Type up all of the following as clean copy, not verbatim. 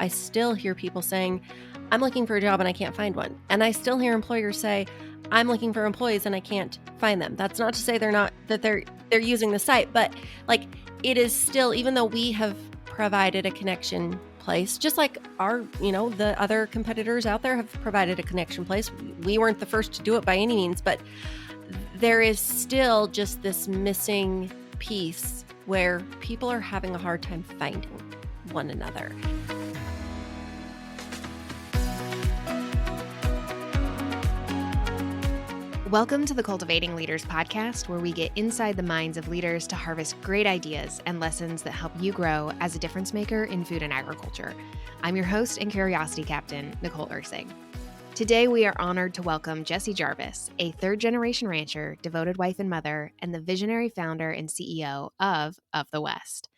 I still hear people saying, I'm looking for a job and I can't find one. And I still hear employers say, I'm looking for employees and I can't find them. That's not to say they're using the site, but like it is still, even though we have provided a connection place, just like the other competitors out there have provided a connection place. We weren't the first to do it by any means, but there is still just this missing piece where people are having a hard time finding one another. Welcome to the Cultivating Leaders Podcast, where we get inside the minds of leaders to harvest great ideas and lessons that help you grow as a difference maker in food and agriculture. I'm your host and curiosity captain, Nicole. Today, we are honored to welcome Jessie Jarvis, a third-generation rancher, devoted wife and mother, and the visionary founder and CEO of the West.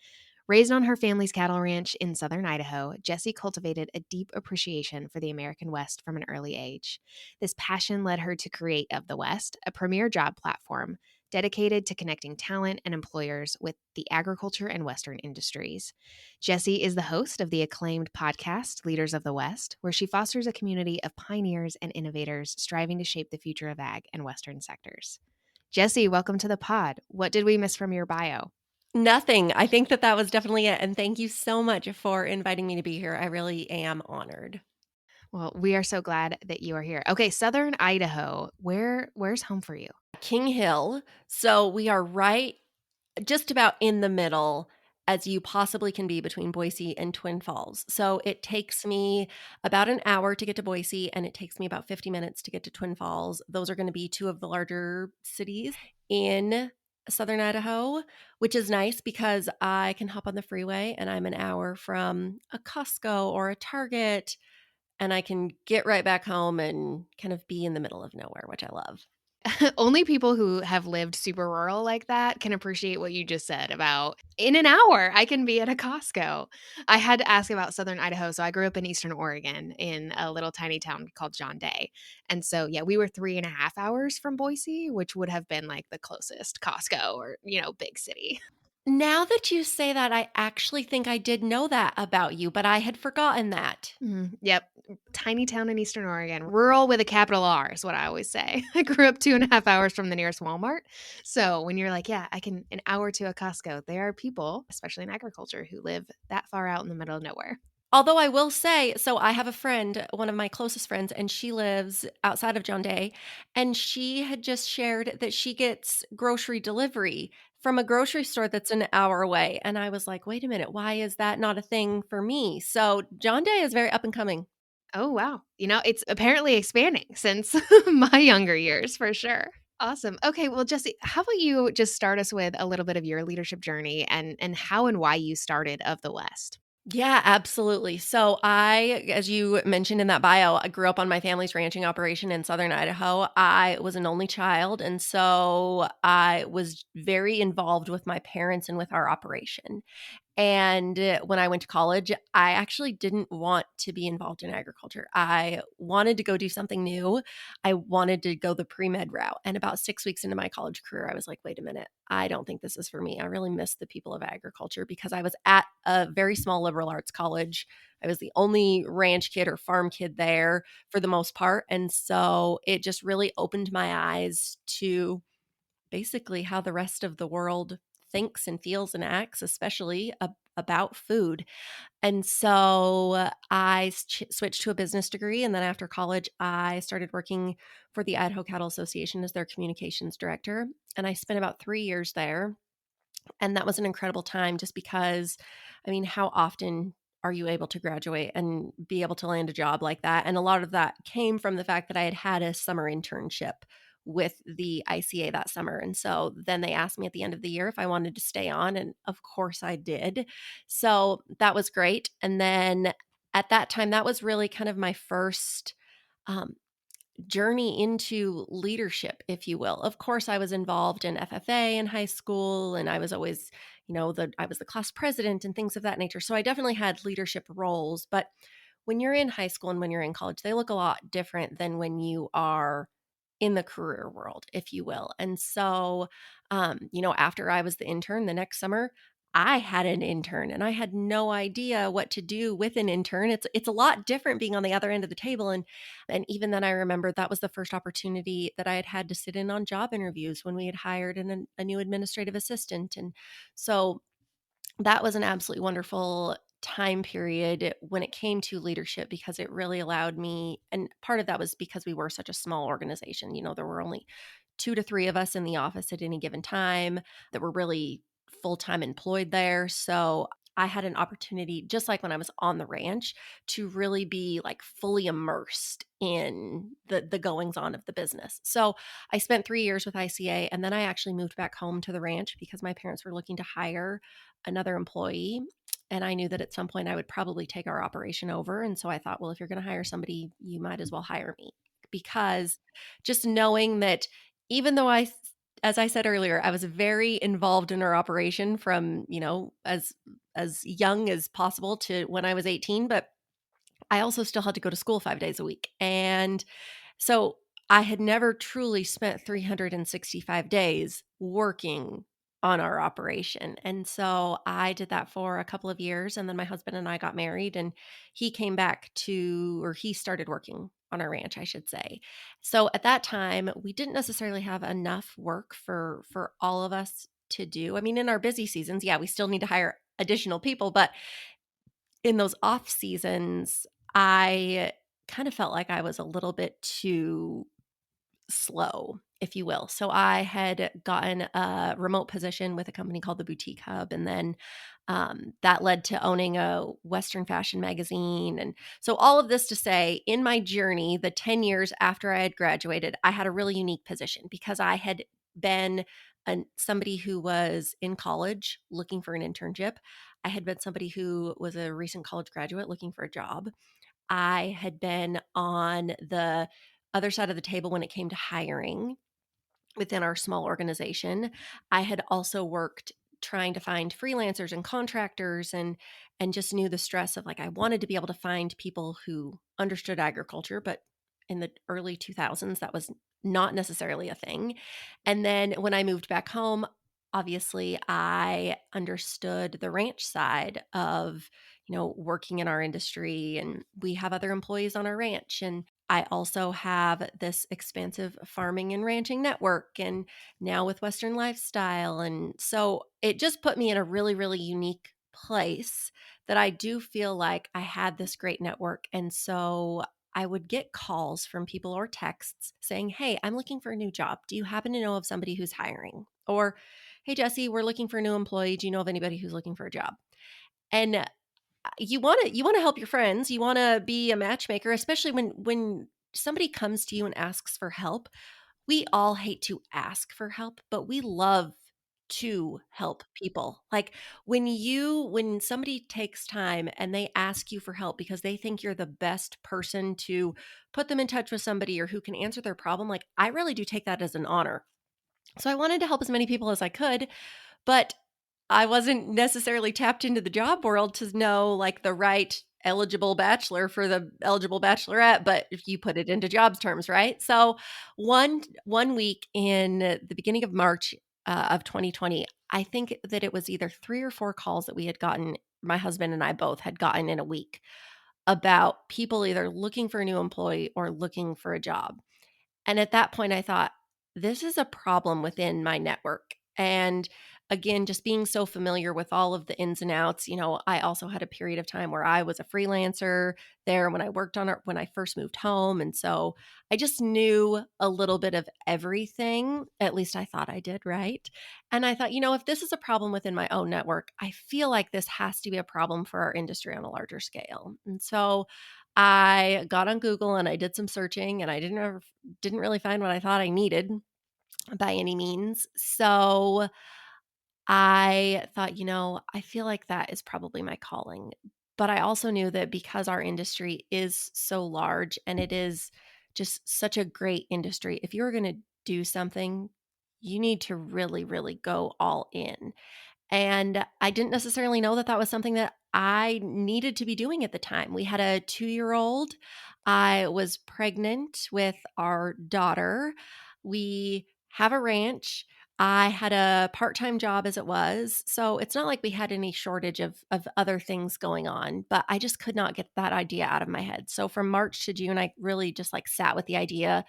Raised on her family's cattle ranch in Southern Idaho, Jessie cultivated a deep appreciation for the American West from an early age. This passion led her to create Of the West, a premier job platform dedicated to connecting talent and employers with the agriculture and Western industries. Jessie is the host of the acclaimed podcast, Leaders of the West, where she fosters a community of pioneers and innovators striving to shape the future of ag and Western sectors. Jessie, welcome to the pod. What did we miss from your bio? Nothing. I think that was definitely it. And thank you so much for inviting me to be here. I really am honored. Well, we are so glad that you are here. Okay, Southern Idaho. Where's home for you? King Hill. So we are right just about in the middle as you possibly can be between Boise and Twin Falls. So it takes me about an hour to get to Boise and it takes me about 50 minutes to get to Twin Falls. Those are going to be two of the larger cities in Southern Idaho, which is nice because I can hop on the freeway and I'm an hour from a Costco or a Target and I can get right back home and kind of be in the middle of nowhere, which I love. Only people who have lived super rural like that can appreciate what you just said about in an hour, I can be at a Costco. I had to ask about Southern Idaho. So I grew up in Eastern Oregon in a little tiny town called John Day. And so, yeah, we were 3.5 hours from Boise, which would have been like the closest Costco or, big city. Now that you say that, I actually think I did know that about you, but I had forgotten that. Yep. Tiny town in Eastern Oregon. Rural with a capital R is what I always say. I grew up 2.5 hours from the nearest Walmart. So when you're like, yeah, I can an hour to a Costco, there are people, especially in agriculture, who live that far out in the middle of nowhere. Although I will say, so I have a friend, one of my closest friends, and she lives outside of John Day, and she had just shared that she gets grocery delivery from a grocery store that's an hour away. And I was like, wait a minute, why is that not a thing for me? So John Day is very up and coming. Oh, wow. It's apparently expanding since my younger years, for sure. Awesome. Okay, well, Jessie, how about you just start us with a little bit of your leadership journey and how and why you started Of the West? Yeah, absolutely. So as you mentioned in that bio, I grew up on my family's ranching operation in Southern Idaho. I was an only child, and so I was very involved with my parents and with our operation. And when I went to college, I actually didn't want to be involved in agriculture. I wanted to go do something new. I wanted to go the pre-med route. And about 6 weeks into my college career, I was like, wait a minute, I don't think this is for me. I really miss the people of agriculture because I was at a very small liberal arts college. I was the only ranch kid or farm kid there for the most part. And so it just really opened my eyes to basically how the rest of the world thinks and feels and acts, especially about food. And so I switched to a business degree. And then after college, I started working for the Idaho Cattle Association as their communications director. And I spent about 3 years there. And that was an incredible time just because, how often are you able to graduate and be able to land a job like that? And a lot of that came from the fact that I had had a summer internship with the ICA that summer. And so then they asked me at the end of the year if I wanted to stay on. And of course I did. So that was great. And then at that time, that was really kind of my first um, journey into leadership, if you will. Of course, I was involved in FFA in high school, and I was always, I was the class president and things of that nature. So I definitely had leadership roles. But when you're in high school and when you're in college, they look a lot different than when you are in the career world, if you will. And so, after I was the intern the next summer, I had an intern and I had no idea what to do with an intern. It's a lot different being on the other end of the table. And even then I remember that was the first opportunity that I had had to sit in on job interviews when we had hired a new administrative assistant. And so that was an absolutely wonderful time period when it came to leadership because it really allowed me, and part of that was because we were such a small organization. There were only 2 to 3 of us in the office at any given time that were really full-time employed there. So I had an opportunity, just like when I was on the ranch, to really be like fully immersed in the goings on of the business. So I spent 3 years with ICA, and then I actually moved back home to the ranch because my parents were looking to hire another employee. And I knew that at some point I would probably take our operation over. And so I thought, well, if you're going to hire somebody, you might as well hire me, because just knowing that even though as I said earlier, I was very involved in our operation from, as young as possible to when I was 18, but I also still had to go to school 5 days a week. And so I had never truly spent 365 days working on our operation. And so I did that for a couple of years. And then my husband and I got married, and he came back or he started working on our ranch, I should say. So at that time, we didn't necessarily have enough work for all of us to do. I mean, in our busy seasons, yeah, we still need to hire additional people, but in those off seasons, I kind of felt like I was a little bit too slow, if you will. So I had gotten a remote position with a company called the Boutique Hub, and then that led to owning a Western fashion magazine. And so all of this to say, in my journey, the 10 years after I had graduated, I had a really unique position because I had been somebody who was in college looking for an internship. I had been somebody who was a recent college graduate looking for a job. I had been on the other side of the table when it came to hiring within our small organization. I had also worked trying to find freelancers and contractors, and just knew the stress of, like, I wanted to be able to find people who understood agriculture, but in the early 2000s that was not necessarily a thing. And then when I moved back home, obviously I understood the ranch side of, working in our industry, and we have other employees on our ranch, and I also have this expansive farming and ranching network, and now with Western lifestyle. And so it just put me in a really, really unique place that I do feel like I had this great network. And so I would get calls from people or texts saying, "Hey, I'm looking for a new job. Do you happen to know of somebody who's hiring?" Or, "Hey, Jessie, we're looking for a new employee. Do you know of anybody who's looking for a job?" And you want to help your friends. You want to be a matchmaker, especially when somebody comes to you and asks for help. We all hate to ask for help, but we love to help people. Like, when somebody takes time and they ask you for help because they think you're the best person to put them in touch with somebody or who can answer their problem, like, I really do take that as an honor. So I wanted to help as many people as I could, but I wasn't necessarily tapped into the job world to know, like, the right eligible bachelor for the eligible bachelorette, but if you put it into jobs terms, right? So one week in the beginning of March of 2020, I think that it was either 3 or 4 calls that we had gotten. My husband and I both had gotten in a week about people either looking for a new employee or looking for a job. And at that point, I thought, this is a problem within my network. And again, just being so familiar with all of the ins and outs, I also had a period of time where I was a freelancer there when I worked on it when I first moved home. And so I just knew a little bit of everything. At least I thought I did, right? And I thought, if this is a problem within my own network, I feel like this has to be a problem for our industry on a larger scale. And so I got on Google and I did some searching, and I didn't really find what I thought I needed by any means. So I thought, I feel like that is probably my calling. But I also knew that because our industry is so large and it is just such a great industry, if you're going to do something, you need to really, really go all in. And I didn't necessarily know that that was something that I needed to be doing at the time. We had a 2-year-old. I was pregnant with our daughter. We have a ranch. I had a part-time job as it was, so it's not like we had any shortage of other things going on, but I just could not get that idea out of my head. So from March to June, I really just like sat with the idea.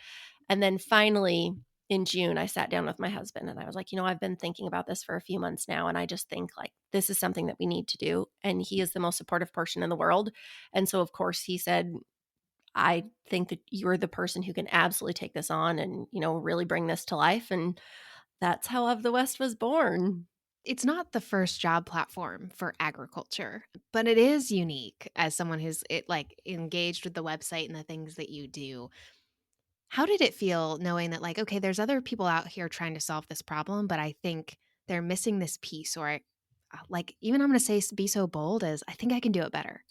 And then finally in June, I sat down with my husband and I was like, I've been thinking about this for a few months now. And I just think like this is something that we need to do. And he is the most supportive person in the world. And so, of course, he said, I think that you're the person who can absolutely take this on and, really bring this to life. And that's how Of the West was born. It's not the first job platform for agriculture, but it is unique as someone who's engaged with the website and the things that you do. How did it feel knowing that, like, okay, there's other people out here trying to solve this problem, but I think they're missing this piece, or even I'm going to say be so bold as I think I can do it better.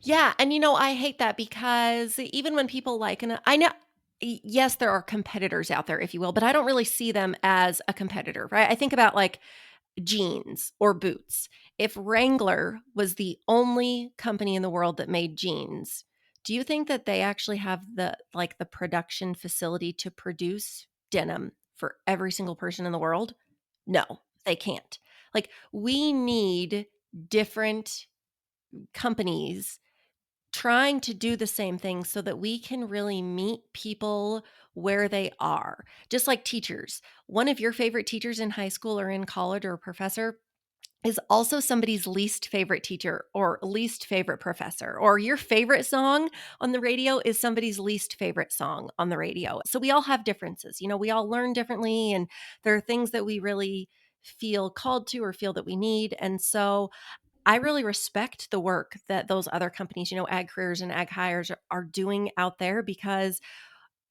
Yeah, and I hate that because even when people like, and I know, yes, there are competitors out there, if you will, but I don't really see them as a competitor, right? I think about like jeans or boots. If Wrangler was the only company in the world that made jeans, do you think that they actually have the production facility to produce denim for every single person in the world? No, they can't. Like we need different companies trying to do the same thing so that we can really meet people where they are. Just like teachers. One of your favorite teachers in high school or in college or a professor is also somebody's least favorite teacher or least favorite professor, or your favorite song on the radio is somebody's least favorite song on the radio. So we all have differences. We all learn differently, and there are things that we really feel called to or feel that we need. And so I really respect the work that those other companies, Ag Careers and Ag Hires are doing out there because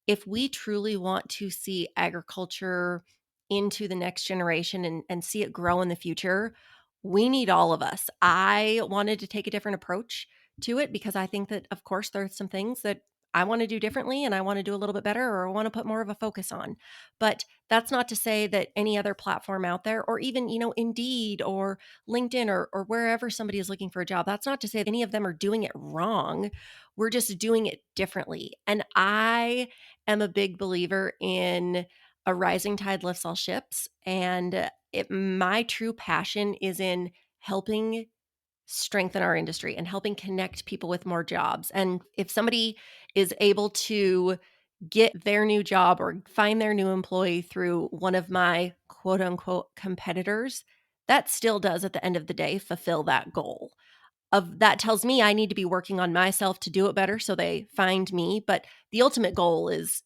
if we truly want to see agriculture into the next generation and see it grow in the future, we need all of us. I wanted to take a different approach to it because I think that, of course, there are some things that I want to do differently and I want to do a little bit better or I want to put more of a focus on. But that's not to say that any other platform out there, or even, Indeed or LinkedIn or wherever somebody is looking for a job, that's not to say that any of them are doing it wrong. We're just doing it differently. And I am a big believer in a rising tide lifts all ships. And my true passion is in helping strengthen our industry and helping connect people with more jobs. And if somebody is able to get their new job or find their new employee through one of my quote unquote competitors, that still does at the end of the day fulfill that goal. Of that tells me I need to be working on myself to do it better so they find me, but the ultimate goal is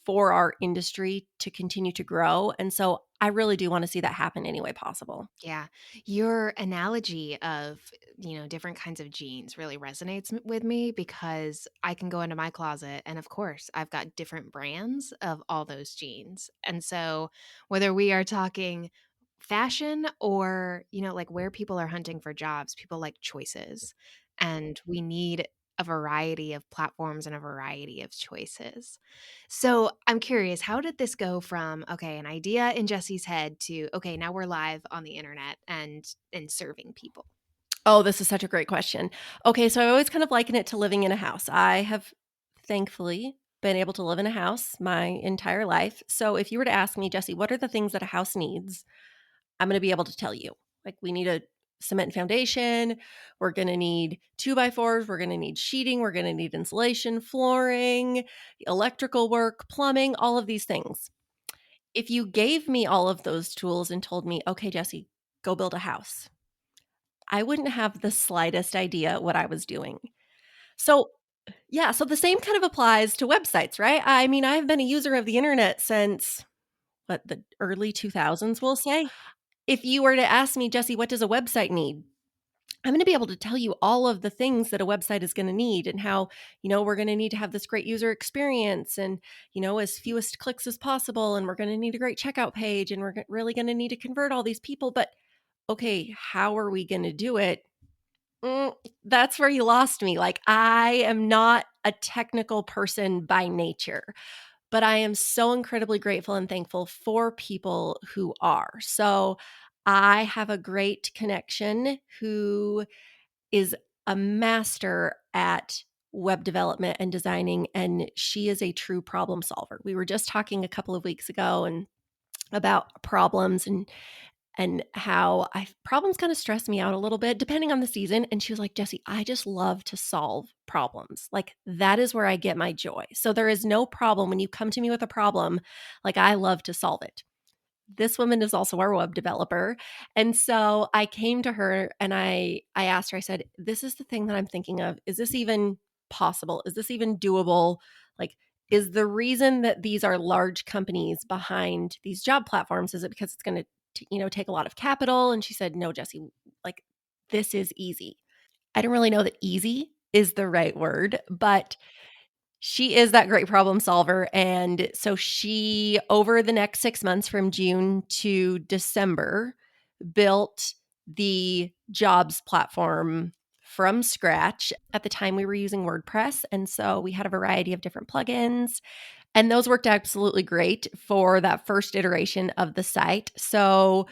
for our industry to continue to grow, and so I really do want to see that happen any way possible. Yeah. Your analogy of, different kinds of jeans really resonates with me because I can go into my closet and of course, I've got different brands of all those jeans. And so whether we are talking fashion or, like where people are hunting for jobs, people like choices. And we need a variety of platforms and a variety of choices. So I'm curious, how did this go from, okay, an idea in Jesse's head to, okay, now we're live on the internet and serving people? Oh, this is such a great question. Okay, so I always kind of liken it to living in a house. I have thankfully been able to live in a house my entire life. So if you were to ask me, Jesse, what are the things that a house needs? I'm going to be able to tell you. Like we need a cement foundation. We're going to need 2x4s. We're going to need sheeting. We're going to need insulation, flooring, electrical work, plumbing, all of these things. If you gave me all of those tools and told me, okay, Jesse, go build a house, I wouldn't have the slightest idea what I was doing. So, yeah, so the same kind of applies to websites, right? I mean, I've been a user of the internet since what, the early 2000s, we'll say. If you were to ask me, Jesse, what does a website need? I'm going to be able to tell you all of the things that a website is going to need and how, we're going to need to have this great user experience and, as fewest clicks as possible. And we're going to need a great checkout page and we're really going to need to convert all these people. But okay, how are we going to do it? That's where you lost me. Like, I am not a technical person by nature, but I am so incredibly grateful and thankful for people who are. So, I have a great connection who is a master at web development and designing, and she is a true problem solver. We were just talking a couple of weeks ago, and about problems and how problems kind of stress me out a little bit depending on the season. And she was like, Jessie, I just love to solve problems. Like that is where I get my joy. So there is no problem when you come to me with a problem, like I love to solve it. This woman is also our web developer. And so I came to her and I asked her, I said, this is the thing that I'm thinking of. Is this even possible? Is this even doable? Like, is the reason that these are large companies behind these job platforms, is it because it's going to, take a lot of capital? And she said, no, Jessie, like this is easy. I don't really know that easy is the right word, but she is that great problem solver. And so she, over the next 6 months from June to December, built the jobs platform from scratch. At the time, we were using WordPress. And so we had a variety of different plugins. And those worked absolutely great for that first iteration of the site. So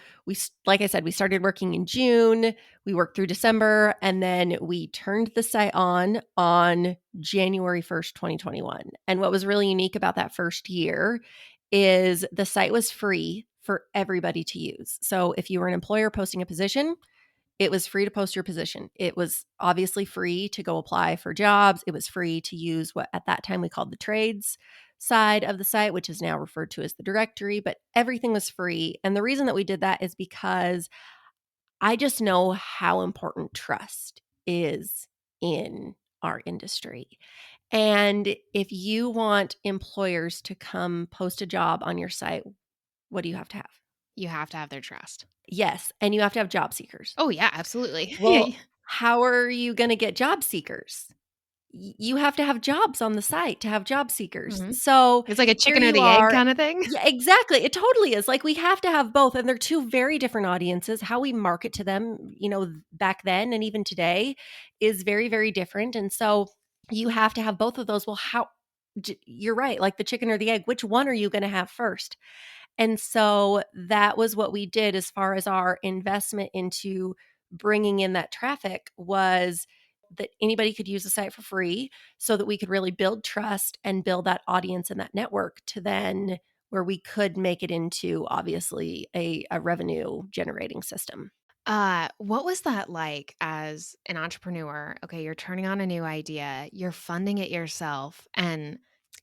like I said, we started working in June, we worked through December, and then we turned the site on January 1st, 2021. And what was really unique about that first year is the site was free for everybody to use. So if you were an employer posting a position, it was free to post your position. It was obviously free to go apply for jobs. It was free to use what at that time we called the trades side of the site, which is now referred to as the directory, but everything was free. And the reason that we did that is because I just know how important trust is in our industry. And if you want employers to come post a job on your site, what do you have to have? You have to have their trust. Yes. And you have to have job seekers. Oh, yeah, absolutely. Well, how are you going to get job seekers? You have to have jobs on the site to have job seekers. Mhm. So It's like a here chicken or you the egg are. kind of thing. Yeah, exactly. It totally is. Like we have to have both. And they're two very different audiences. How we market to them, back then and even today is very, very different. And so you have to have both of those. Well, you're right. Like the chicken or the egg, which one are you going to have first? And so that was what we did as far as our investment into bringing in that traffic, was that anybody could use the site for free so that we could really build trust and build that audience and that network to then where we could make it into obviously a revenue generating system. What was that like as an entrepreneur? Okay, you're turning on a new idea, you're funding it yourself, and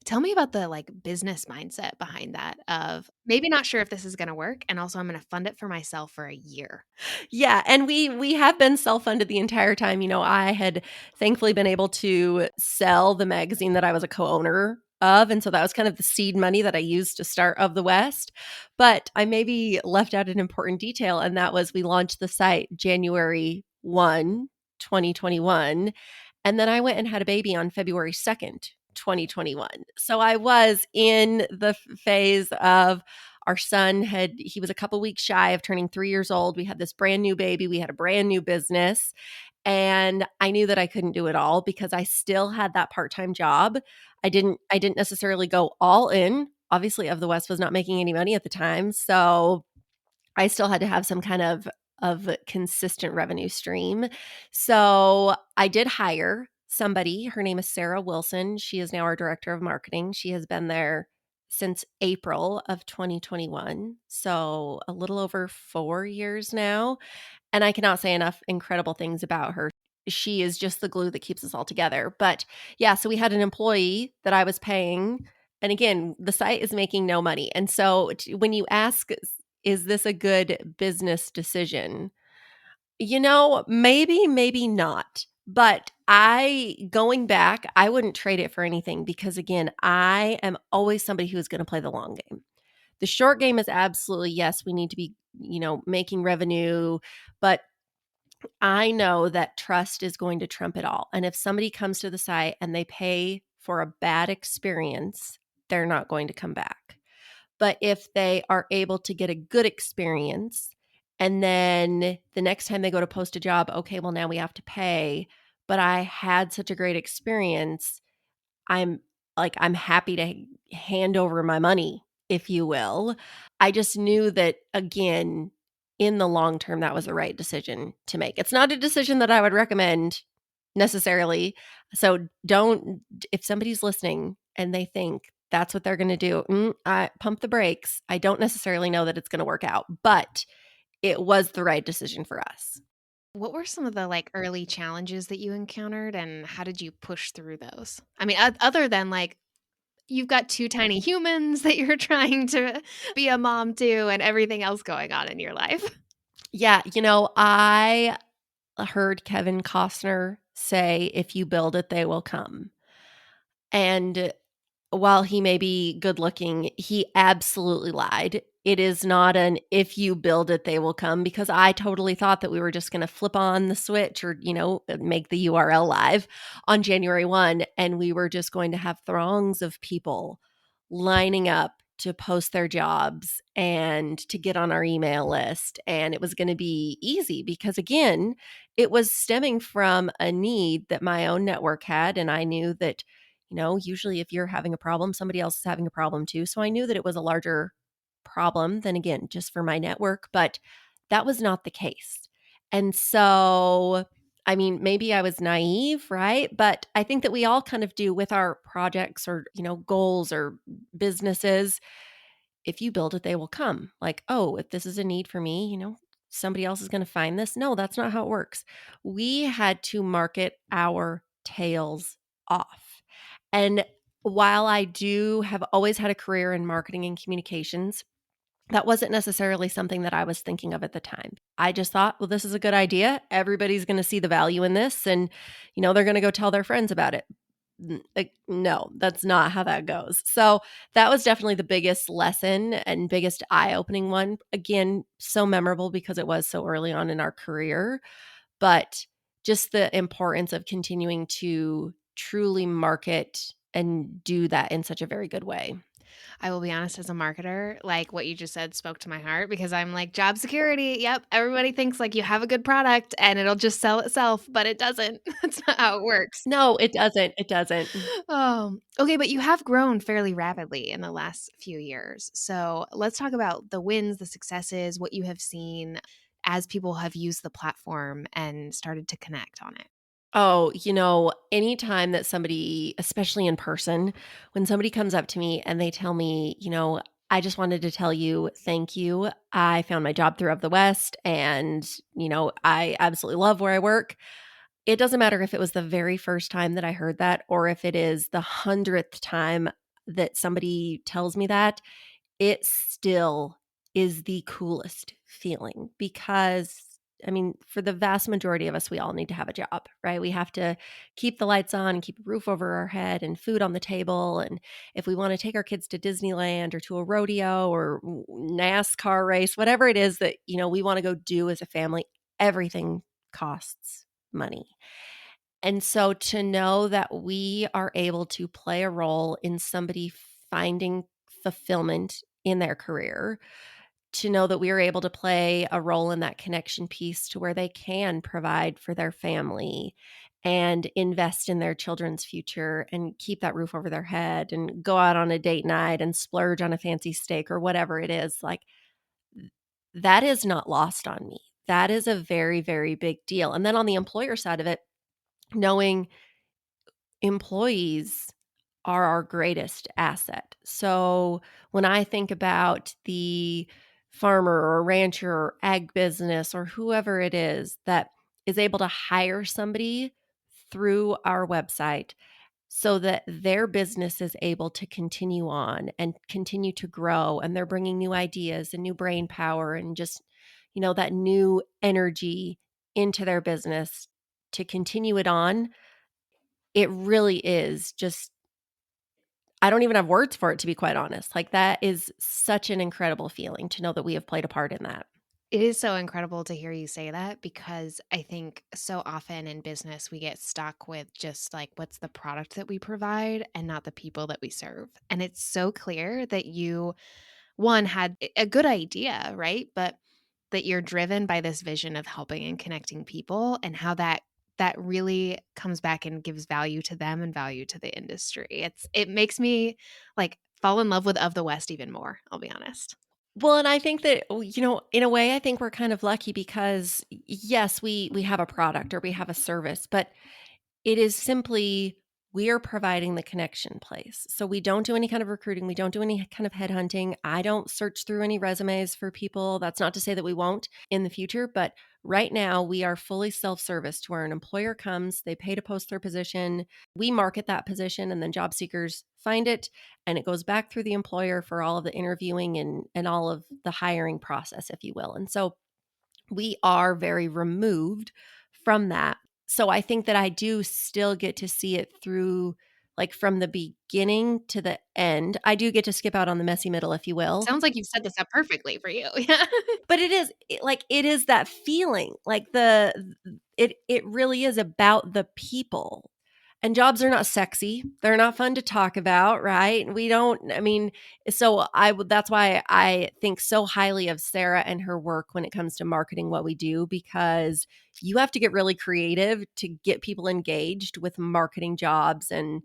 tell me about the like business mindset behind that of maybe not sure if this is going to work, and also I'm going to fund it for myself for a year. Yeah, and we have been self-funded the entire time. I had thankfully been able to sell the magazine that I was a co-owner of, and so that was kind of the seed money that I used to start Of the West. But I maybe left out an important detail, and that was we launched the site January 1, 2021, and then I went and had a baby on February 2nd, 2021. So I was in the phase of our son he was a couple weeks shy of turning 3 years old. We had this brand new baby. We had a brand new business. And I knew that I couldn't do it all because I still had that part-time job. I didn't necessarily go all in. Obviously, Of the West was not making any money at the time. So I still had to have some kind of consistent revenue stream. So I did hire somebody. Her name is Sarah Wilson. She is now our director of marketing. She has been there since April of 2021. So a little over 4 years now. And I cannot say enough incredible things about her. She is just the glue that keeps us all together. But yeah, so we had an employee that I was paying. And again, the site is making no money. And so when you ask, is this a good business decision? Maybe, maybe not. But going back, I wouldn't trade it for anything because, again, I am always somebody who is going to play the long game. The short game is absolutely, yes, we need to be, making revenue, but I know that trust is going to trump it all. And if somebody comes to the site and they pay for a bad experience, they're not going to come back. But if they are able to get a good experience and then the next time they go to post a job, okay, well, now we have to pay, but I had such a great experience. I'm happy to hand over my money, if you will. I just knew that, again, in the long term, that was the right decision to make. It's not a decision that I would recommend necessarily. So if somebody's listening and they think that's what they're going to do. I pump the brakes. I don't necessarily know that it's going to work out, but it was the right decision for us. What were some of the like early challenges that you encountered and how did you push through those? I mean, other than like you've got two tiny humans that you're trying to be a mom to and everything else going on in your life. Yeah, I heard Kevin Costner say, if you build it, they will come. And while he may be good looking, he absolutely lied. It is not an if you build it, they will come, because I totally thought that we were just going to flip on the switch or, make the URL live on January 1. And we were just going to have throngs of people lining up to post their jobs and to get on our email list. And it was going to be easy because, again, it was stemming from a need that my own network had. And I knew that usually if you're having a problem, somebody else is having a problem too. So I knew that it was a larger problem than, again, just for my network, but that was not the case. And so, I mean, maybe I was naive, right? But I think that we all kind of do with our projects or, goals or businesses. If you build it, they will come. Like, oh, if this is a need for me, somebody else is going to find this. No, that's not how it works. We had to market our tails off. And while I do have always had a career in marketing and communications, that wasn't necessarily something that I was thinking of at the time. I just thought, well, this is a good idea. Everybody's going to see the value in this and, they're going to go tell their friends about it. No, that's not how that goes. So that was definitely the biggest lesson and biggest eye-opening one. Again, so memorable because it was so early on in our career, but just the importance of continuing to truly market and do that in such a very good way. I will be honest, as a marketer, like what you just said spoke to my heart because I'm like, job security. Yep. Everybody thinks like you have a good product and it'll just sell itself, but it doesn't. That's not how it works. No, it doesn't. It doesn't. Oh, okay. But you have grown fairly rapidly in the last few years. So let's talk about the wins, the successes, what you have seen as people have used the platform and started to connect on it. Oh, anytime that somebody, especially in person, when somebody comes up to me and they tell me, I just wanted to tell you thank you. I found my job through Of the West and, I absolutely love where I work. It doesn't matter if it was the very first time that I heard that or if it is the 100th time that somebody tells me that. It still is the coolest feeling because, I mean, for the vast majority of us, we all need to have a job, right? We have to keep the lights on and keep a roof over our head and food on the table. And if we want to take our kids to Disneyland or to a rodeo or NASCAR race, whatever it is that, we want to go do as a family, everything costs money. And so to know that we are able to play a role in somebody finding fulfillment in their career, to know that we are able to play a role in that connection piece to where they can provide for their family and invest in their children's future and keep that roof over their head and go out on a date night and splurge on a fancy steak or whatever it is, like that is not lost on me. That is a very, very big deal. And then on the employer side of it, knowing employees are our greatest asset. So when I think about the farmer or rancher or ag business or whoever it is that is able to hire somebody through our website so that their business is able to continue on and continue to grow and they're bringing new ideas and new brain power and just, that new energy into their business to continue it on, it really is just, I don't even have words for it, to be quite honest. Like, that is such an incredible feeling to know that we have played a part in that. It is so incredible to hear you say that because I think so often in business we get stuck with just like what's the product that we provide and not the people that we serve. And it's so clear that you, one, had a good idea, right? But that you're driven by this vision of helping and connecting people and how that really comes back and gives value to them and value to the industry. It makes me like fall in love with Of the West even more, I'll be honest. Well, and I think that, in a way, I think we're kind of lucky because, yes, we have a product or we have a service, but it is simply we are providing the connection place. So we don't do any kind of recruiting. We don't do any kind of headhunting. I don't search through any resumes for people. That's not to say that we won't in the future, but right now we are fully self-service to where an employer comes, they pay to post their position, we market that position, and then job seekers find it, and it goes back through the employer for all of the interviewing and all of the hiring process, if you will. And so we are very removed from that. So I think that I do still get to see it through, like from the beginning to the end. I do get to skip out on the messy middle, if you will. Sounds like you've set this up perfectly for you. Yeah. But it is that feeling, like it really is about the people. And jobs are not sexy. They're not fun to talk about, right? We don't, I mean, so I would, that's why I think so highly of Sarah and her work when it comes to marketing what we do, because you have to get really creative to get people engaged with marketing jobs. And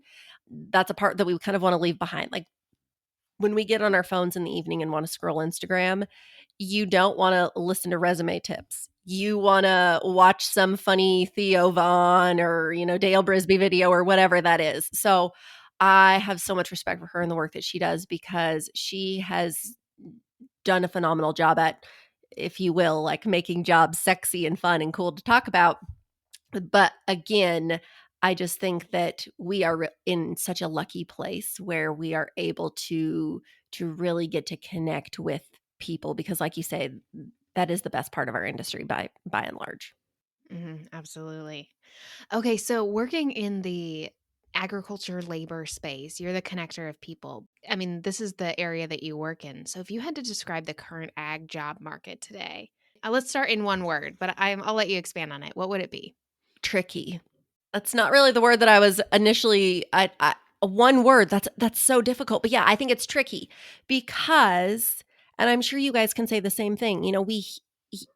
that's a part that we kind of want to leave behind. Like when we get on our phones in the evening and want to scroll Instagram, you don't want to listen to resume tips. You want to watch some funny Theo Vaughn or, Dale Brisby video or whatever that is. So I have so much respect for her and the work that she does, because she has done a phenomenal job at, if you will, like making jobs sexy and fun and cool to talk about. But again, I just think that we are in such a lucky place where we are able to really get to connect with people, because like you say, that is the best part of our industry by and large. Absolutely. Okay, so working in the agriculture labor space, you're the connector of people. I mean, this is the area that you work in. So if you had to describe the current ag job market today, let's start in one word, but I'll let you expand on it. What would it be? Tricky. That's not really the word that I was initially one word. That's so difficult. But yeah, I think it's tricky because, and I'm sure you guys can say the same thing. We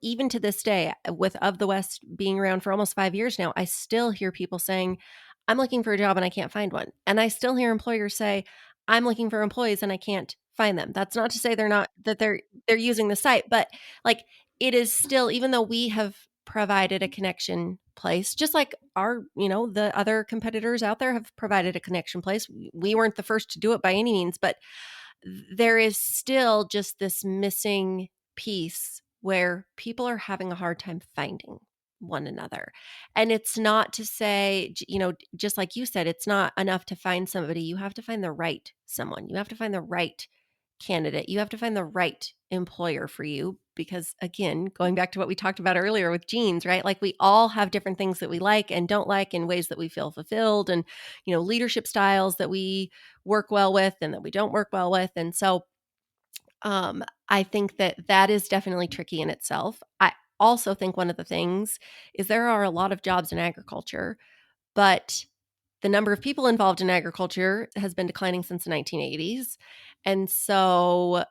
even to this day, with Of the West being around for almost 5 years now, I still hear people saying, "I'm looking for a job and I can't find one." And I still hear employers say, "I'm looking for employees and I can't find them." That's not to say they're using the site, but like it is still, even though we have provided a connection place, just like the other competitors out there have provided a connection place. We weren't the first to do it by any means, but there is still just this missing piece where people are having a hard time finding one another. And it's not to say, just like you said, it's not enough to find somebody. You have to find the right someone. You have to find the right candidate. You have to find the right employer for you, because again, going back to what we talked about earlier with genes, right? Like we all have different things that we like and don't like in ways that we feel fulfilled, and leadership styles that we work well with and that we don't work well with. And so I think that is definitely tricky in itself. I also think one of the things is there are a lot of jobs in agriculture, but the number of people involved in agriculture has been declining since the 1980s. And so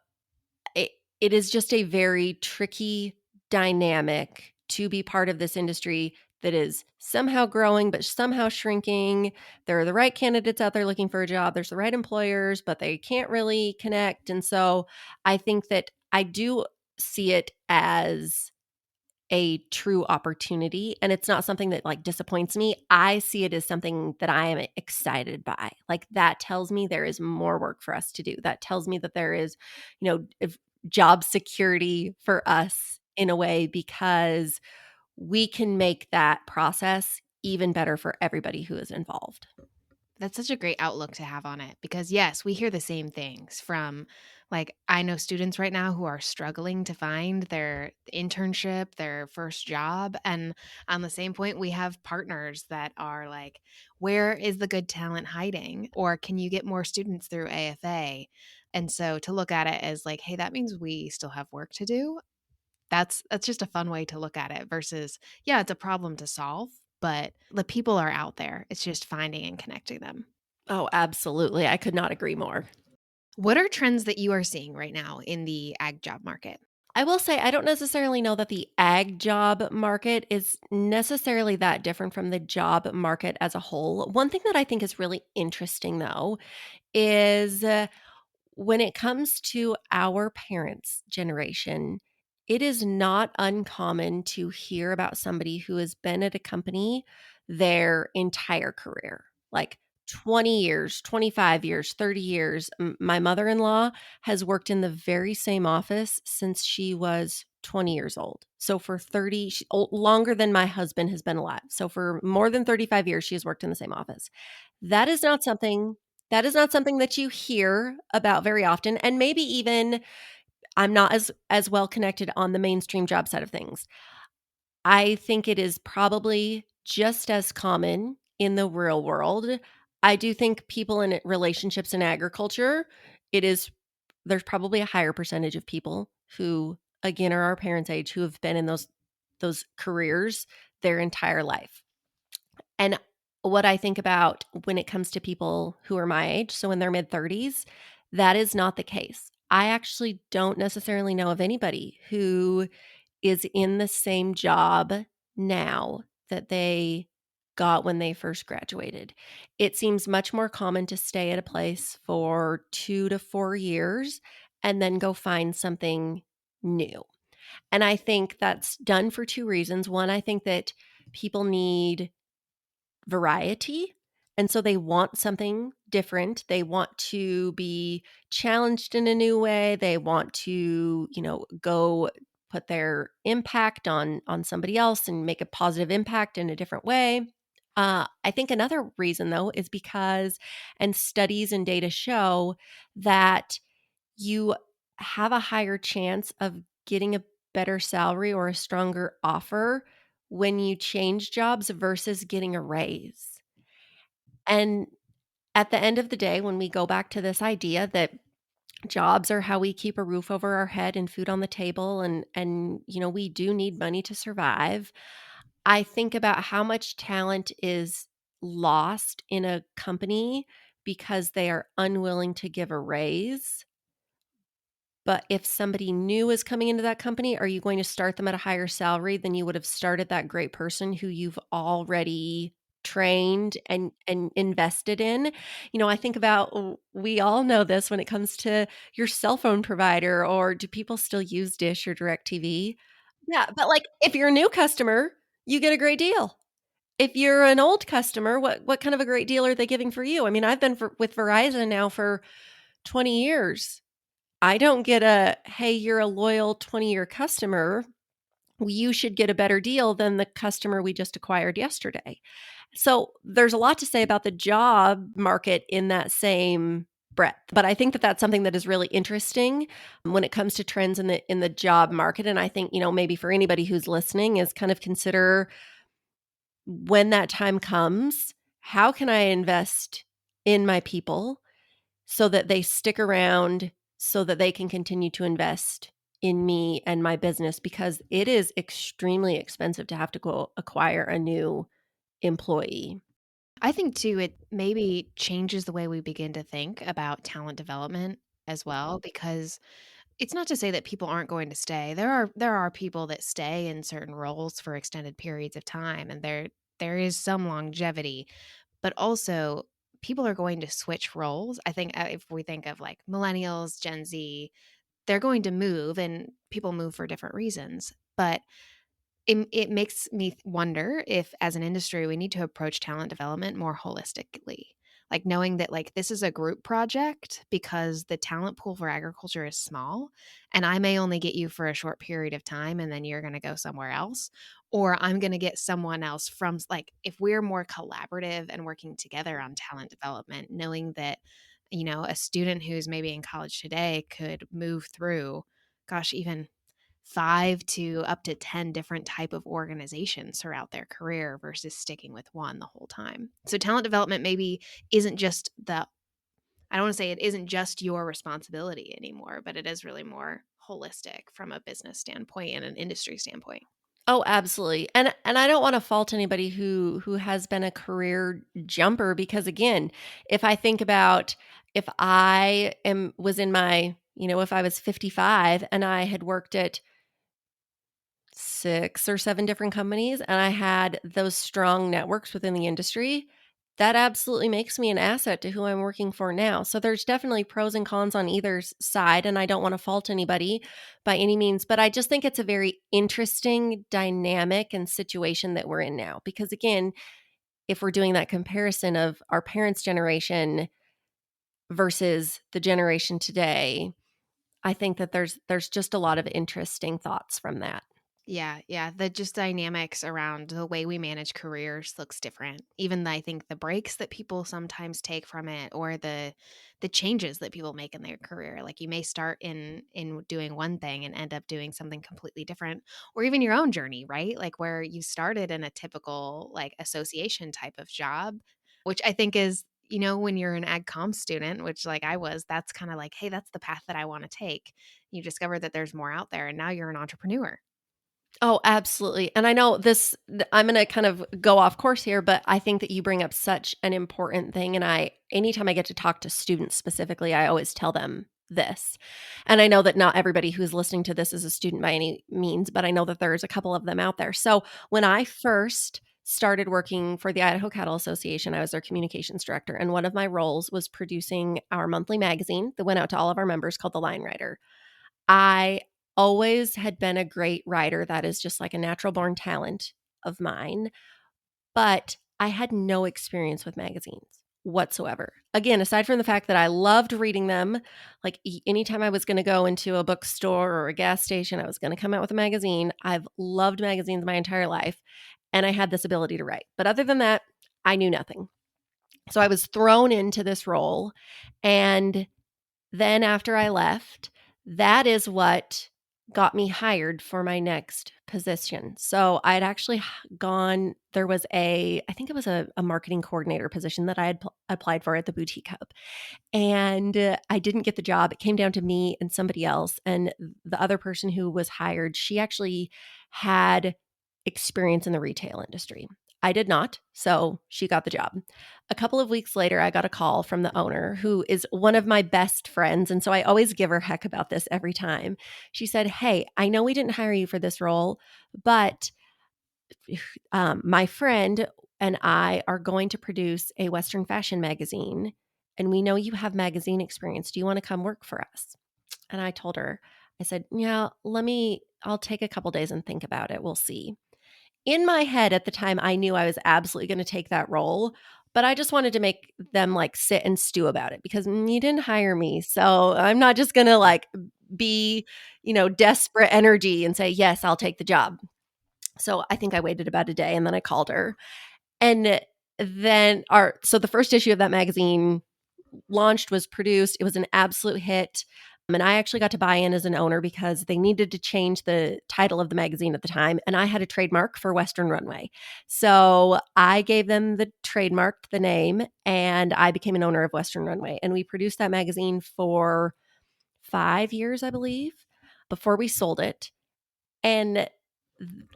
it, it is just a very tricky dynamic to be part of this industry that is somehow growing, but somehow shrinking. There are the right candidates out there looking for a job. There's the right employers, but they can't really connect. And so I think that I do see it as a true opportunity, and it's not something that like disappoints me. I see it as something that I am excited by. Like that tells me there is more work for us to do. That tells me that there is, if job security for us in a way, because we can make that process even better for everybody who is involved. That's such a great outlook to have on it because, yes, we hear the same things from, like, I know students right now who are struggling to find their internship, their first job. And on the same point, we have partners that are like, where is the good talent hiding? Or can you get more students through AFA? And so to look at it as like, hey, that means we still have work to do. That's just a fun way to look at it versus, yeah, it's a problem to solve, but the people are out there. It's just finding and connecting them. Oh, absolutely. I could not agree more. What are trends that you are seeing right now in the ag job market? I will say I don't necessarily know that the ag job market is necessarily that different from the job market as a whole. One thing that I think is really interesting, though, is when it comes to our parents' generation, it is not uncommon to hear about somebody who has been at a company their entire career, like 20 years, 25 years, 30 years. My mother-in-law has worked in the very same office since she was 20 years old. So for 30, longer than my husband has been alive. So for more than 35 years, she has worked in the same office. That is not something that you hear about very often. And maybe even I'm not as well connected on the mainstream job side of things. I think it is probably just as common in the real world. I do think people in relationships in agriculture, it is there's probably a higher percentage of people who, again, are our parents' age who have been in those careers their entire life. And what I think about when it comes to people who are my age, so in their mid-30s, that is not the case. I actually don't necessarily know of anybody who is in the same job now that they got when they first graduated. It seems much more common to stay at a place for 2 to 4 years and then go find something new. And I think that's done for 2 reasons. One, I think that people need variety. And so they want something different. They want to be challenged in a new way. They want to, go put their impact on somebody else and make a positive impact in a different way. I think another reason though is because, and studies and data show that you have a higher chance of getting a better salary or a stronger offer when you change jobs versus getting a raise. And at the end of the day, when we go back to this idea that jobs are how we keep a roof over our head and food on the table and we do need money to survive, I think about how much talent is lost in a company because they are unwilling to give a raise. But if somebody new is coming into that company, are you going to start them at a higher salary than you would have started that great person who you've already trained and invested in? I think about we all know this when it comes to your cell phone provider, or do people still use Dish or DirecTV? Yeah, but like if you're a new customer, you get a great deal. If you're an old customer, what kind of a great deal are they giving for you? I mean, I've been with Verizon now for 20 years. I don't get a, "Hey, you're a loyal 20-year customer. You should get a better deal than the customer we just acquired yesterday." So, there's a lot to say about the job market in that same breadth, but I think that that's something that is really interesting when it comes to trends in the job market, and I think, maybe for anybody who's listening is kind of consider when that time comes, how can I invest in my people so that they stick around, so that they can continue to invest in me and my business, because it is extremely expensive to have to go acquire a new employee. I think too, it maybe changes the way we begin to think about talent development as well, because it's not to say that people aren't going to stay. There are people that stay in certain roles for extended periods of time, and there is some longevity, but also people are going to switch roles. I think if we think of like millennials, Gen Z, they're going to move, and people move for different reasons. But it makes me wonder if, as an industry, we need to approach talent development more holistically. Like knowing that like this is a group project because the talent pool for agriculture is small, and I may only get you for a short period of time and then you're going to go somewhere else, or I'm going to get someone else from like if we're more collaborative and working together on talent development, knowing that a student who's maybe in college today could move through, gosh, even 5 to up to 10 different type of organizations throughout their career versus sticking with one the whole time. So talent development maybe isn't just the I don't want to say it isn't just your responsibility anymore, but it is really more holistic from a business standpoint and an industry standpoint. Oh, absolutely. And I don't want to fault anybody who has been a career jumper, because again, if I think about if I am was in my, if I was 55 and I had worked at 6 or 7 different companies and I had those strong networks within the industry, that absolutely makes me an asset to who I'm working for now. So there's definitely pros and cons on either side, and I don't want to fault anybody by any means, but I just think it's a very interesting dynamic and situation that we're in now, because again, if we're doing that comparison of our parents' generation versus the generation today, I think that there's just a lot of interesting thoughts from that. Yeah, yeah. The just dynamics around the way we manage careers looks different. Even I think the breaks that people sometimes take from it, or the changes that people make in their career. Like you may start in doing one thing and end up doing something completely different, or even your own journey, right? Like where you started in a typical like association type of job, which I think is, when you're an ag comm student, which like I was, that's kind of like, hey, that's the path that I want to take. You discover that there's more out there, and now you're an entrepreneur. Oh, absolutely. And I know I'm going to kind of go off course here, but I think that you bring up such an important thing. And anytime I get to talk to students specifically, I always tell them this. And I know that not everybody who's listening to this is a student by any means, but I know that there's a couple of them out there. So when I first started working for the Idaho Cattle Association, I was their communications director. And one of my roles was producing our monthly magazine that went out to all of our members called The Line Rider. I always had been a great writer. That is just like a natural born talent of mine. But I had no experience with magazines whatsoever. Again, aside from the fact that I loved reading them, like anytime I was going to go into a bookstore or a gas station, I was going to come out with a magazine. I've loved magazines my entire life, and I had this ability to write. But other than that, I knew nothing. So I was thrown into this role. And then after I left, that is what got me hired for my next position. So I'd actually there was I think it was a marketing coordinator position that I had applied for at the Boutique Hub. And I didn't get the job. It came down to me and somebody else. And the other person who was hired, she actually had experience in the retail industry. I did not. So she got the job. A couple of weeks later, I got a call from the owner, who is one of my best friends. And so I always give her heck about this every time. She said, "Hey, I know we didn't hire you for this role, but my friend and I are going to produce a Western fashion magazine. And we know you have magazine experience. Do you want to come work for us?" And I told her, I said, "Yeah, I'll take a couple days and think about it. We'll see." In my head at the time, I knew I was absolutely going to take that role, but I just wanted to make them like sit and stew about it because you didn't hire me. So I'm not just going to like be, desperate energy and say, "Yes, I'll take the job." So I think I waited about a day and then I called her. And then so the first issue of that magazine launched, was produced. It was an absolute hit. And I actually got to buy in as an owner because they needed to change the title of the magazine at the time. And I had a trademark for Western Runway. So I gave them the trademark, the name, and I became an owner of Western Runway. And we produced that magazine for 5 years, I believe, before we sold it. And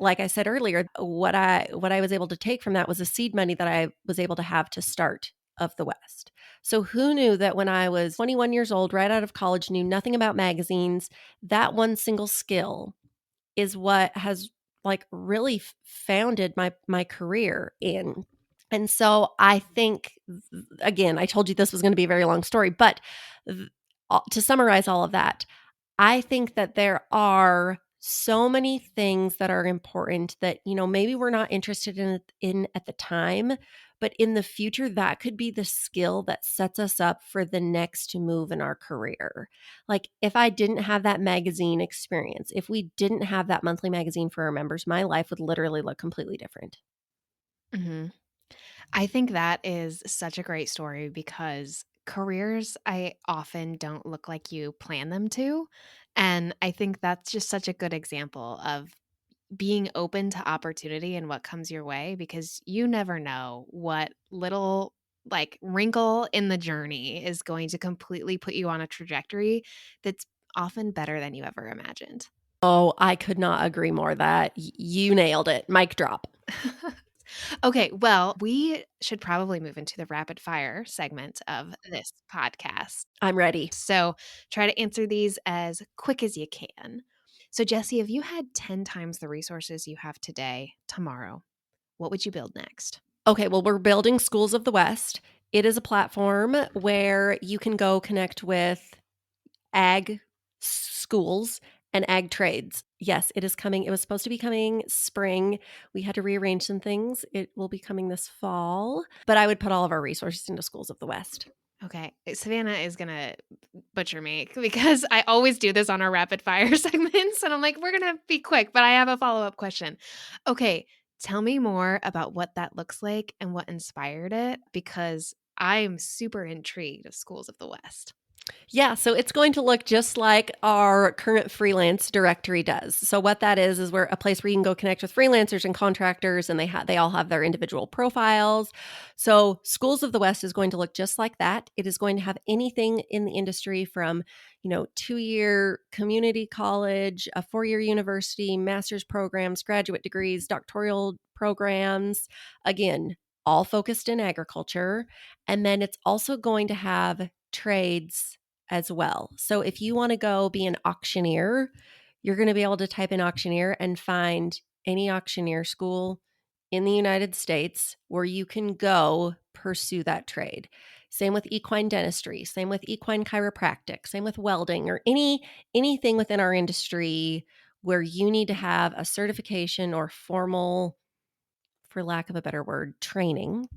like I said earlier, what I was able to take from that was the seed money that I was able to have to start Of the West. So who knew that when I was 21 years old, right out of college, knew nothing about magazines, that one single skill is what has like really founded my career in. And so I think, again, I told you this was going to be a very long story, but to summarize all of that, I think that there are so many things that are important that, maybe we're not interested in at the time, but in the future, that could be the skill that sets us up for the next move in our career. Like if I didn't have that magazine experience, if we didn't have that monthly magazine for our members, my life would literally look completely different. Hmm. I think that is such a great story because careers, I often don't look like you plan them to. And I think that's just such a good example of being open to opportunity and what comes your way, because you never know what little like wrinkle in the journey is going to completely put you on a trajectory that's often better than you ever imagined. Oh, I could not agree more. That you nailed it. Mic drop. Okay, well, we should probably move into the rapid fire segment of this podcast. I'm ready. So try to answer these as quick as you can. So, Jessie, if you had 10 times the resources you have today, tomorrow, what would you build next? Okay, well, we're building Schools of the West. It is a platform where you can go connect with ag schools and ag trades. Yes, it is coming. It was supposed to be coming spring. We had to rearrange some things. It will be coming this fall, but I would put all of our resources into Schools of the West. Okay. Savannah is going to butcher me because I always do this on our rapid fire segments. And I'm like, we're going to be quick, but I have a follow up question. Okay. Tell me more about what that looks like and what inspired it, because I'm super intrigued of Schools of the West. Yeah, so it's going to look just like our current freelance directory does. So what that is we're a place where you can go connect with freelancers and contractors, and they all have their individual profiles. So Schools of the West is going to look just like that. It is going to have anything in the industry from, 2-year community college, a 4-year university, master's programs, graduate degrees, doctoral programs. Again, all focused in agriculture. And then it's also going to have trades as well. So if you want to go be an auctioneer, you're going to be able to type in auctioneer and find any auctioneer school in the United States where you can go pursue that trade. Same with equine dentistry, same with equine chiropractic, same with welding, or anything within our industry where you need to have a certification or formal, for lack of a better word, training.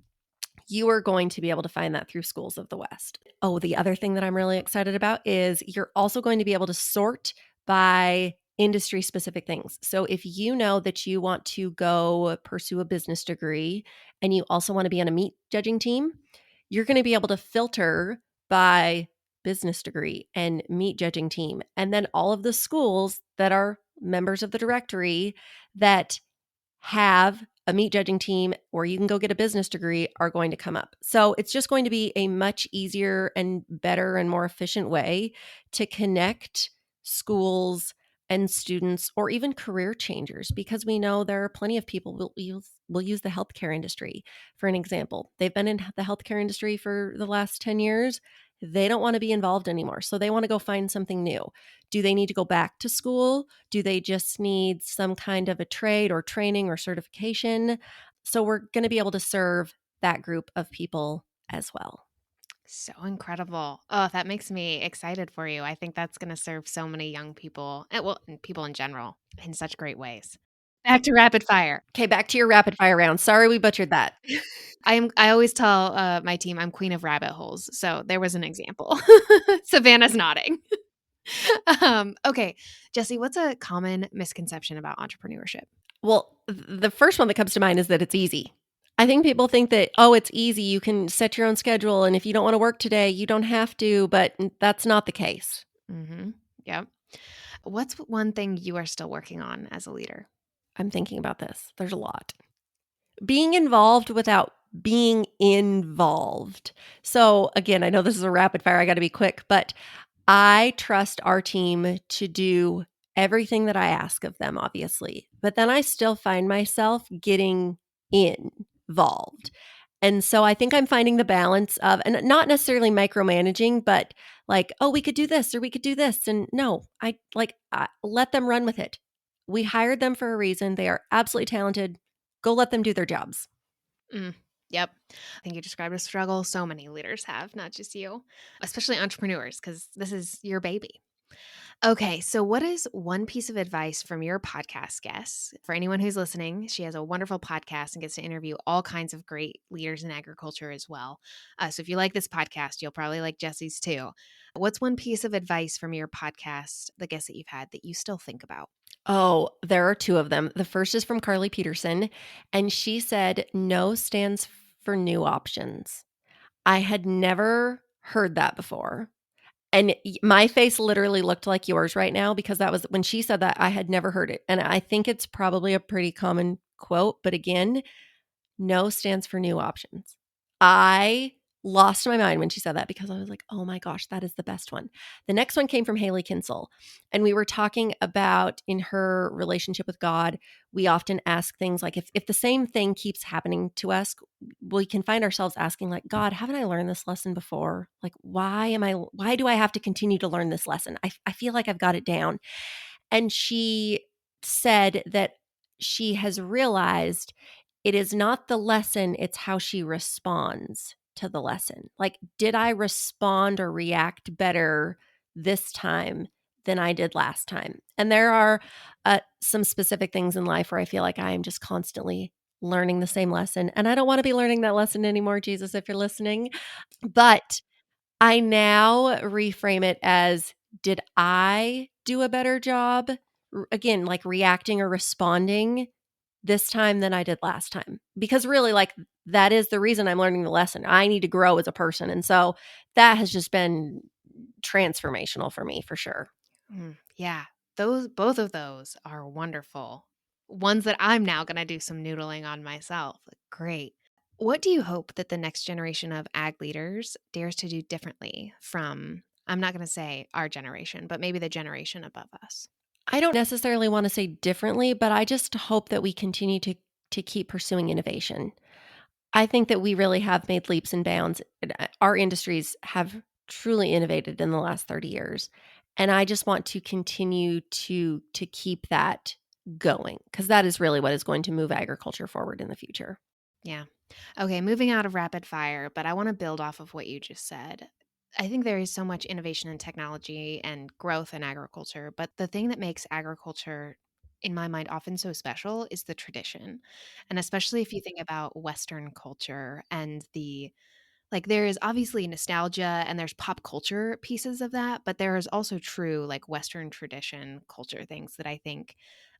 You are going to be able to find that through Schools of the West. Oh, the other thing that I'm really excited about is you're also going to be able to sort by industry specific things. So if you know that you want to go pursue a business degree and you also want to be on a meat judging team, you're going to be able to filter by business degree and meat judging team. And then all of the schools that are members of the directory that have a meat judging team or you can go get a business degree are going to come up. So it's just going to be a much easier and better and more efficient way to connect schools and students or even career changers, because we know there are plenty of people will use the healthcare industry for an example. They've been in the healthcare industry for the last 10 years. They don't want to be involved anymore. So they want to go find something new. Do they need to go back to school? Do they just need some kind of a trade or training or certification? So we're going to be able to serve that group of people as well. So incredible. Oh, that makes me excited for you. I think that's going to serve so many young people, and people in general, in such great ways. Back to rapid fire. Okay, back to your rapid fire round. Sorry we butchered that. I always tell my team I'm queen of rabbit holes. So there was an example. Savannah's nodding. Okay, Jessie, what's a common misconception about entrepreneurship? Well, the first one that comes to mind is that it's easy. I think people think that, oh, it's easy. You can set your own schedule. And if you don't want to work today, you don't have to. But that's not the case. Mm-hmm. Yep. What's one thing you are still working on as a leader? I'm thinking about this. There's a lot. Being involved without being involved. So, again, I know this is a rapid fire. I got to be quick, but I trust our team to do everything that I ask of them, obviously. But then I still find myself getting involved. And so I think I'm finding the balance of, and not necessarily micromanaging, but like, oh, we could do this or we could do this. And no, I let them run with it. We hired them for a reason. They are absolutely talented. Go let them do their jobs. Yep. I think you described a struggle so many leaders have, not just you, especially entrepreneurs, because this is your baby. Okay, so what is one piece of advice from your podcast guest? For anyone who's listening, she has a wonderful podcast and gets to interview all kinds of great leaders in agriculture as well. So if you like this podcast, you'll probably like Jessie's too. What's one piece of advice from your podcast, the guests that you've had, that you still think about? Oh, there are two of them. The first is from Carly Peterson, and she said, no stands for new options. I had never heard that before. And my face literally looked like yours right now because that was when she said that, I had never heard it. And I think it's probably a pretty common quote. But again, no stands for new options. I lost my mind when she said that because I was like, oh my gosh, that is the best one. The next one came from Haley Kinsel. And we were talking about in her relationship with God, we often ask things like if the same thing keeps happening to us, we can find ourselves asking like, God, haven't I learned this lesson before? Like, why do I have to continue to learn this lesson? I feel like I've got it down. And she said that she has realized it is not the lesson, it's how she responds to the lesson. Like, did I respond or react better this time than I did last time. And there are some specific things in life where I feel like I am just constantly learning the same lesson. And I don't want to be learning that lesson anymore, Jesus, if you're listening. But I now reframe it as, did I do a better job? Again, like reacting or responding this time than I did last time. Because really, like, that is the reason I'm learning the lesson. I need to grow as a person. And so that has just been transformational for me for sure. Yeah, both of those are wonderful. Ones that I'm now going to do some noodling on myself. Great. What do you hope that the next generation of ag leaders dares to do differently from, I'm not going to say our generation, but maybe the generation above us? I don't necessarily want to say differently, but I just hope that we continue to keep pursuing innovation. I think that we really have made leaps and bounds. Our industries have truly innovated in the last 30 years. And I just want to continue to keep that going, because that is really what is going to move agriculture forward in the future. Yeah. Okay, moving out of rapid fire, but I want to build off of what you just said. I think there is so much innovation in technology and growth in agriculture, but the thing that makes agriculture, in my mind, often so special is the tradition. And especially if you think about Western culture and there is obviously nostalgia and there's pop culture pieces of that, but there is also true like Western tradition culture things that I think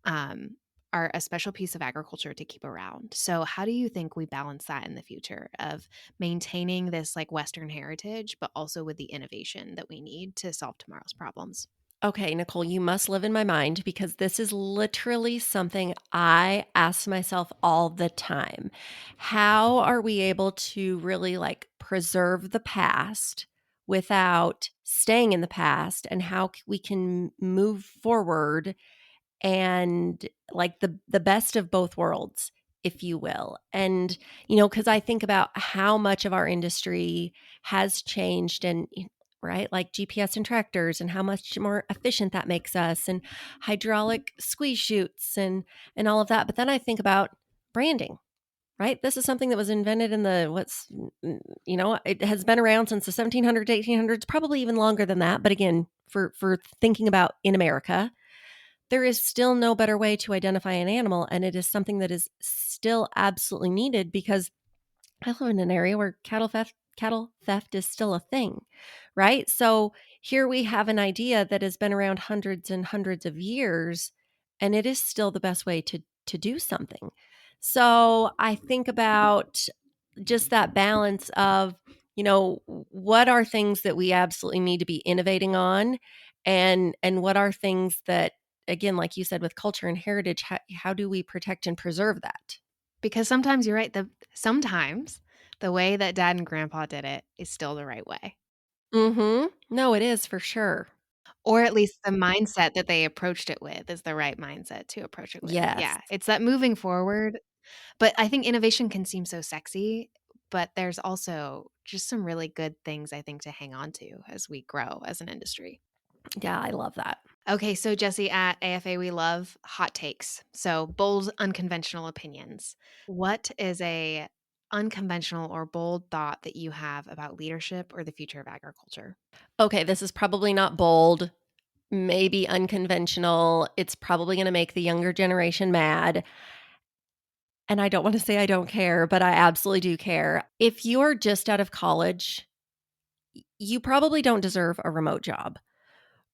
um, are a special piece of agriculture to keep around. So, how do you think we balance that in the future of maintaining this like Western heritage, but also with the innovation that we need to solve tomorrow's problems? Okay, Nicole, you must live in my mind, because this is literally something I ask myself all the time. How are we able to really like preserve the past without staying in the past, and how we can move forward and like the best of both worlds, if you will. And cuz I think about how much of our industry has changed, and right, like GPS and tractors, and how much more efficient that makes us, and hydraulic squeeze chutes, and all of that. But then I think about branding. Right? This is something that was invented in it has been around since the 1700s, 1800s, probably even longer than that. But again, for thinking about in America, there is still no better way to identify an animal, and it is something that is still absolutely needed, because I live in an area where cattle theft is still a thing, right? So here we have an idea that has been around hundreds and hundreds of years, and it is still the best way to do something. So I think about just that balance of, what are things that we absolutely need to be innovating on, and what are things that, again, like you said, with culture and heritage, how do we protect and preserve that? Because sometimes you're right, sometimes the way that dad and grandpa did it is still the right way. Mhm. No, it is for sure. Or at least the mindset that they approached it with is the right mindset to approach it with. Yes. Yeah, it's that moving forward, but I think innovation can seem so sexy, but there's also just some really good things I think to hang on to as we grow as an industry. Yeah, I love that. Okay, so Jesse, at AFA, we love hot takes. So bold, unconventional opinions. What is a unconventional or bold thought that you have about leadership or the future of agriculture? Okay, this is probably not bold, maybe unconventional. It's probably gonna make the younger generation mad, and I don't wanna say I don't care, but I absolutely do care. If you're just out of college, you probably don't deserve a remote job.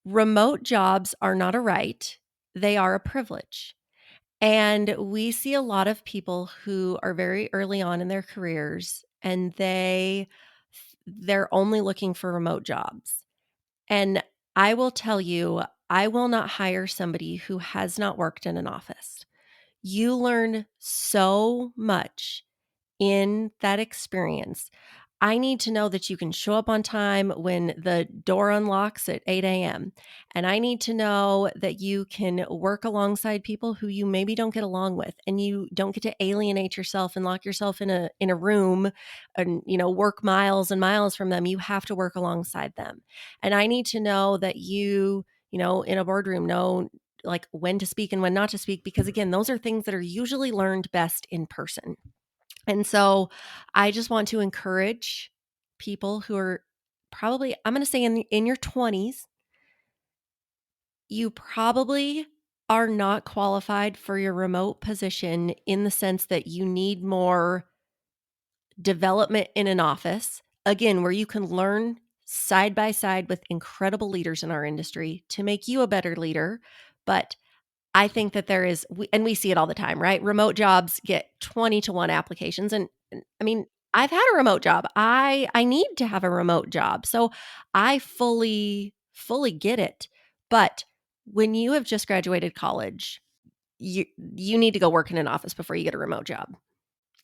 Remote jobs are not a right, they are a privilege. And we see a lot of people who are very early on in their careers, and they're only looking for remote jobs. And I will tell you, I will not hire somebody who has not worked in an office. You learn so much in that experience. I need to know that you can show up on time when the door unlocks at 8 a.m. And I need to know that you can work alongside people who you maybe don't get along with, and you don't get to alienate yourself and lock yourself in a room and work miles and miles from them. You have to work alongside them. And I need to know that you in a boardroom know like when to speak and when not to speak, because again, those are things that are usually learned best in person. And so I just want to encourage people who are probably, I'm going to say in your 20s, you probably are not qualified for your remote position in the sense that you need more development in an office, again, where you can learn side by side with incredible leaders in our industry to make you a better leader. But I think that there is, and we see it all the time, right? Remote jobs get 20 to 1 applications. And I mean, I've had a remote job. I need to have a remote job. So I fully get it. But when you have just graduated college, you need to go work in an office before you get a remote job.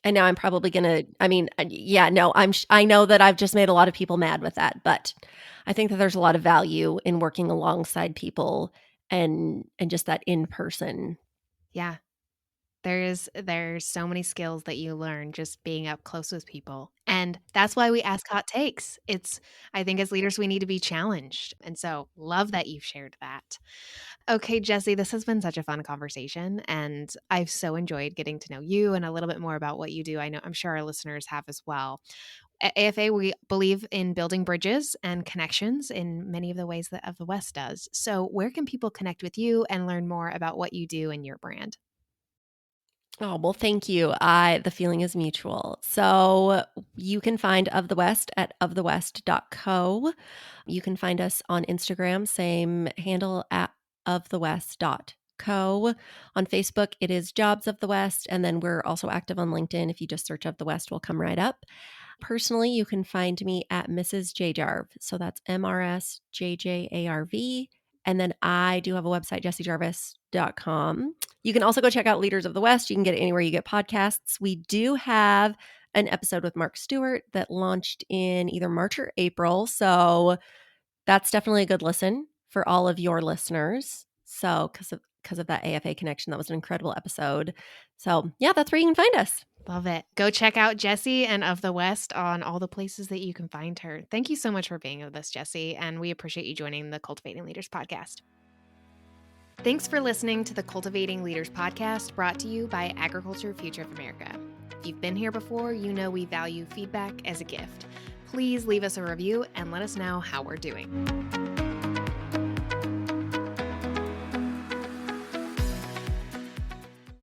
And now I'm probably gonna, I mean, yeah, no, I know that I've just made a lot of people mad with that, but I think that there's a lot of value in working alongside people and just that in person. Yeah. There's so many skills that you learn just being up close with people. And that's why we ask hot takes. It's I think as leaders we need to be challenged. And so love that you've shared that. Okay, Jessie, this has been such a fun conversation and I've so enjoyed getting to know you and a little bit more about what you do. I'm sure our listeners have as well. At AFA, we believe in building bridges and connections in many of the ways that Of the West does. So, where can people connect with you and learn more about what you do and your brand? Oh, well, thank you. The feeling is mutual. So you can find Of the West at ofthewest.co. You can find us on Instagram, same handle at ofthewest.co. On Facebook, it is Jobs of the West. And then we're also active on LinkedIn. If you just search Of the West, we'll come right up. Personally, you can find me at Mrs. J Jarv. So that's MRSJJARV. And then I do have a website, jessiejarvis.com. You can also go check out Leaders of the West. You can get it anywhere you get podcasts. We do have an episode with Mark Stewart that launched in either March or April. So that's definitely a good listen for all of your listeners. So because of that AFA connection, that was an incredible episode. So yeah, that's where you can find us. Love it. Go check out Jessie and Of the West on all the places that you can find her. Thank you so much for being with us, Jessie, and we appreciate you joining the Cultivating Leaders podcast. Thanks for listening to the Cultivating Leaders podcast brought to you by Agriculture Future of America. If you've been here before, you know we value feedback as a gift. Please leave us a review and let us know how we're doing.